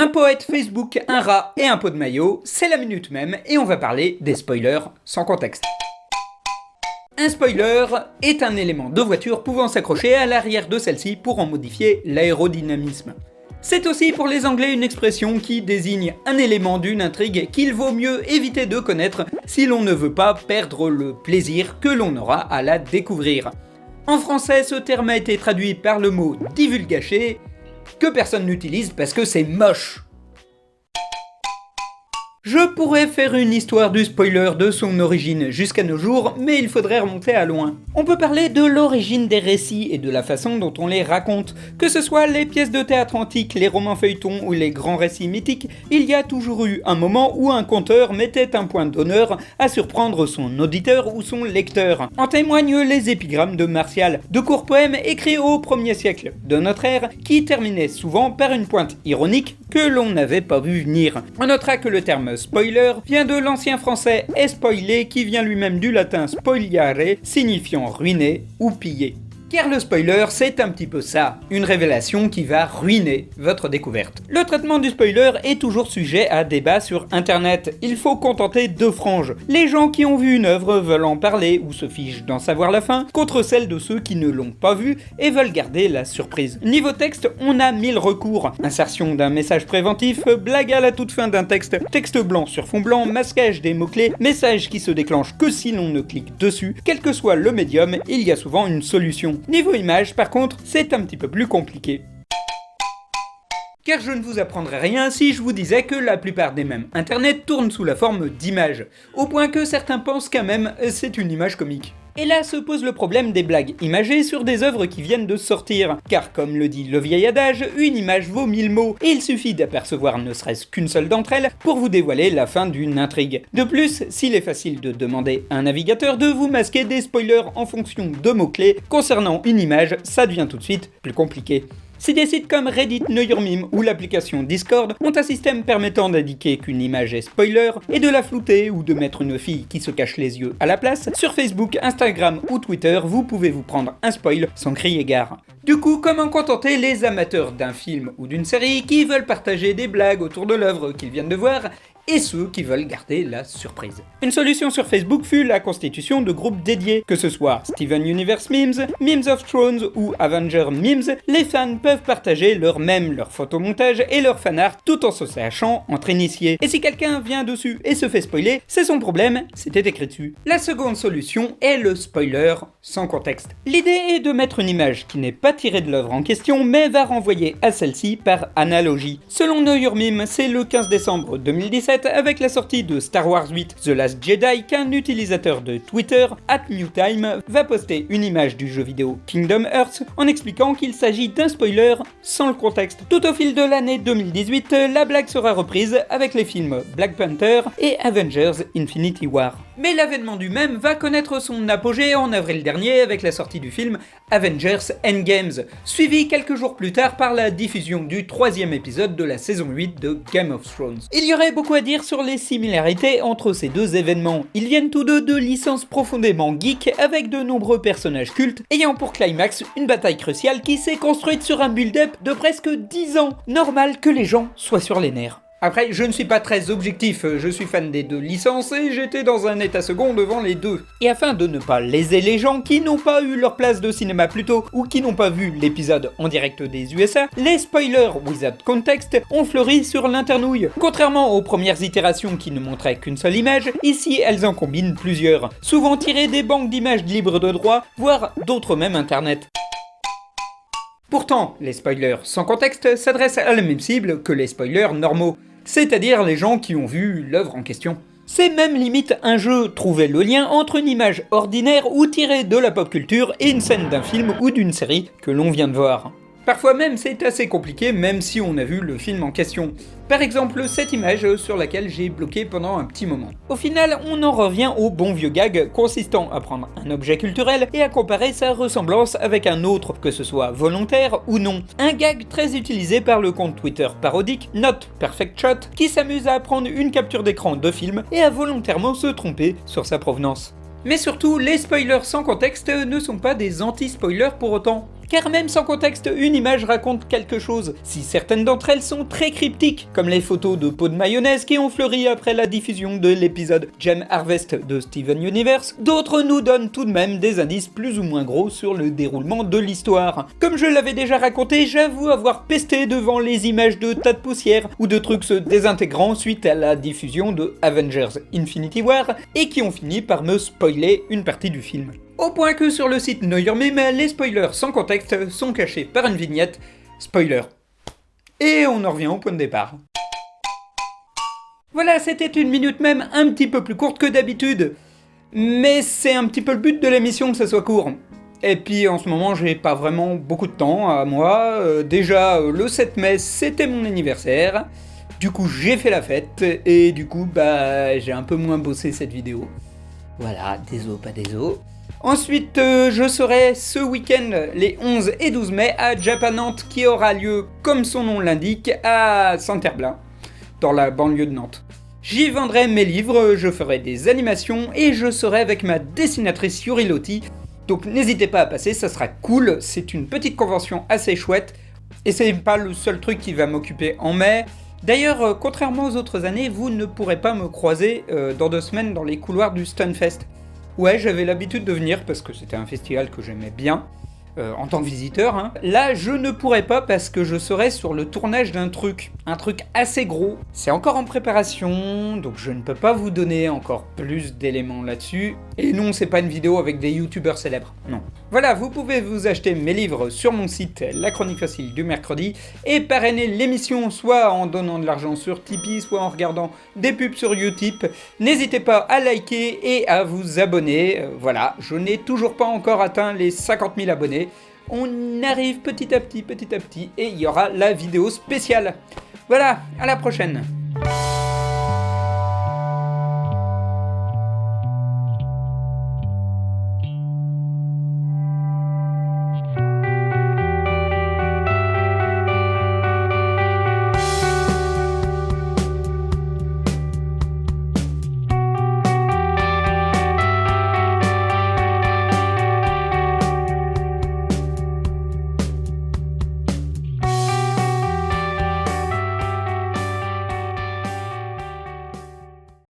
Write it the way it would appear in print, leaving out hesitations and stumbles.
Un poète Facebook, un rat et un pot de maillot, c'est la minute même et on va parler des spoilers sans contexte. Un spoiler est un élément de voiture pouvant s'accrocher à l'arrière de celle-ci pour en modifier l'aérodynamisme. C'est aussi pour les Anglais une expression qui désigne un élément d'une intrigue qu'il vaut mieux éviter de connaître si l'on ne veut pas perdre le plaisir que l'on aura à la découvrir. En français, ce terme a été traduit par le mot divulgacher, que personne n'utilise parce que c'est moche. Je pourrais faire une histoire du spoiler de son origine jusqu'à nos jours, mais il faudrait remonter à loin. On peut parler de l'origine des récits et de la façon dont on les raconte. Que ce soit les pièces de théâtre antiques, les romans feuilletons ou les grands récits mythiques, il y a toujours eu un moment où un conteur mettait un point d'honneur à surprendre son auditeur ou son lecteur. En témoignent les épigrammes de Martial, de courts poèmes écrits au 1er siècle de notre ère, qui terminaient souvent par une pointe ironique que l'on n'avait pas vu venir. On notera que le terme spoiler vient de l'ancien français spoiler qui vient lui-même du latin spoiliare, signifiant ruiner ou piller. Car le spoiler, c'est un petit peu ça, une révélation qui va ruiner votre découverte. Le traitement du spoiler est toujours sujet à débat sur internet. Il faut contenter deux franges. Les gens qui ont vu une œuvre veulent en parler ou se fichent d'en savoir la fin, contre celle de ceux qui ne l'ont pas vue et veulent garder la surprise. Niveau texte, on a 1000 recours. Insertion d'un message préventif, blague à la toute fin d'un texte, texte blanc sur fond blanc, masquage des mots-clés, message qui se déclenche que si l'on ne clique dessus. Quel que soit le médium, il y a souvent une solution. Niveau image, par contre, c'est un petit peu plus compliqué. Car je ne vous apprendrai rien si je vous disais que la plupart des mèmes internet tournent sous la forme d'images, au point que certains pensent qu'un mème c'est une image comique. Et là se pose le problème des blagues imagées sur des œuvres qui viennent de sortir, car comme le dit le vieil adage, une image vaut 1000 mots, et il suffit d'apercevoir ne serait-ce qu'une seule d'entre elles pour vous dévoiler la fin d'une intrigue. De plus, s'il est facile de demander à un navigateur de vous masquer des spoilers en fonction de mots-clés concernant une image, ça devient tout de suite plus compliqué. Si des sites comme Reddit, KnowYourMeme ou l'application Discord ont un système permettant d'indiquer qu'une image est spoiler et de la flouter ou de mettre une fille qui se cache les yeux à la place, sur Facebook, Instagram ou Twitter, vous pouvez vous prendre un spoil sans crier gare. Du coup, comment contenter les amateurs d'un film ou d'une série qui veulent partager des blagues autour de l'œuvre qu'ils viennent de voir et ceux qui veulent garder la surprise? Une solution sur Facebook fut la constitution de groupes dédiés, que ce soit Steven Universe Memes, Memes of Thrones ou Avenger Memes, les fans peuvent partager leurs mèmes, leurs photomontages et leurs fanarts tout en se sachant entre initiés. Et si quelqu'un vient dessus et se fait spoiler, c'est son problème, c'était écrit dessus. La seconde solution est le spoiler sans contexte. L'idée est de mettre une image qui n'est pas tirée de l'œuvre en question, mais va renvoyer à celle-ci par analogie. Selon KnowYourMeme, c'est le 15 décembre 2017 avec la sortie de Star Wars 8 The Last Jedi qu'un utilisateur de Twitter, @newtime, va poster une image du jeu vidéo Kingdom Hearts en expliquant qu'il s'agit d'un spoiler sans le contexte. Tout au fil de l'année 2018, la blague sera reprise avec les films Black Panther et Avengers Infinity War. Mais l'avènement du mème va connaître son apogée en avril dernier avec la sortie du film Avengers Endgames, suivi quelques jours plus tard par la diffusion du 3e épisode de la saison 8 de Game of Thrones. Il y aurait beaucoup à dire sur les similarités entre ces deux événements. Ils viennent tous deux de licences profondément geek avec de nombreux personnages cultes ayant pour climax une bataille cruciale qui s'est construite sur un build-up de presque 10 ans. Normal que les gens soient sur les nerfs. Après, je ne suis pas très objectif, je suis fan des deux licences et j'étais dans un état second devant les deux. Et afin de ne pas léser les gens qui n'ont pas eu leur place de cinéma plus tôt ou qui n'ont pas vu l'épisode en direct des USA, les spoilers without context ont fleuri sur l'internouille. Contrairement aux premières itérations qui ne montraient qu'une seule image, ici elles en combinent plusieurs, souvent tirées des banques d'images libres de droit, voire d'autres même internet. Pourtant, les spoilers sans contexte s'adressent à la même cible que les spoilers normaux, c'est-à-dire les gens qui ont vu l'œuvre en question. C'est même limite un jeu, trouver le lien entre une image ordinaire ou tirée de la pop culture et une scène d'un film ou d'une série que l'on vient de voir. Parfois même c'est assez compliqué même si on a vu le film en question. Par exemple cette image sur laquelle j'ai bloqué pendant un petit moment. Au final on en revient au bon vieux gag consistant à prendre un objet culturel et à comparer sa ressemblance avec un autre, que ce soit volontaire ou non. Un gag très utilisé par le compte Twitter parodique Not Perfect Shot qui s'amuse à prendre une capture d'écran de film et à volontairement se tromper sur sa provenance. Mais surtout, les spoilers sans contexte ne sont pas des anti-spoilers pour autant. Car même sans contexte, une image raconte quelque chose, si certaines d'entre elles sont très cryptiques, comme les photos de pots de mayonnaise qui ont fleuri après la diffusion de l'épisode Gem Harvest de Steven Universe, d'autres nous donnent tout de même des indices plus ou moins gros sur le déroulement de l'histoire. Comme je l'avais déjà raconté, j'avoue avoir pesté devant les images de tas de poussière ou de trucs se désintégrant suite à la diffusion de Avengers Infinity War et qui ont fini par me spoiler une partie du film. Au point que sur le site Know Your Meme, les spoilers sans contexte sont cachés par une vignette spoiler. Et on en revient au point de départ. Voilà, c'était une minute même un petit peu plus courte que d'habitude. Mais c'est un petit peu le but de l'émission que ça soit court. Et puis en ce moment j'ai pas vraiment beaucoup de temps à moi. Déjà le 7 mai c'était mon anniversaire. Du coup j'ai fait la fête et du coup j'ai un peu moins bossé cette vidéo. Voilà, désolé pas désolé. Ensuite je serai ce week-end les 11 et 12 mai à Japan Nantes qui aura lieu comme son nom l'indique à Saint-Herblain, dans la banlieue de Nantes. J'y vendrai mes livres, je ferai des animations et je serai avec ma dessinatrice Yuri Lotti. Donc n'hésitez pas à passer, ça sera cool, c'est une petite convention assez chouette, et c'est pas le seul truc qui va m'occuper en mai. D'ailleurs, contrairement aux autres années, vous ne pourrez pas me croiser dans 2 semaines dans les couloirs du Stunfest. Ouais, j'avais l'habitude de venir parce que c'était un festival que j'aimais bien, en tant que visiteur. Hein. Là, je ne pourrais pas parce que je serai sur le tournage d'un truc assez gros. C'est encore en préparation, donc je ne peux pas vous donner encore plus d'éléments là-dessus. Et non, c'est pas une vidéo avec des youtubeurs célèbres, non. Voilà, vous pouvez vous acheter mes livres sur mon site La Chronique Facile du mercredi et parrainer l'émission soit en donnant de l'argent sur Tipeee, soit en regardant des pubs sur Utip. N'hésitez pas à liker et à vous abonner. Voilà, je n'ai toujours pas encore atteint les 50 000 abonnés. On arrive petit à petit, et il y aura la vidéo spéciale. Voilà, à la prochaine.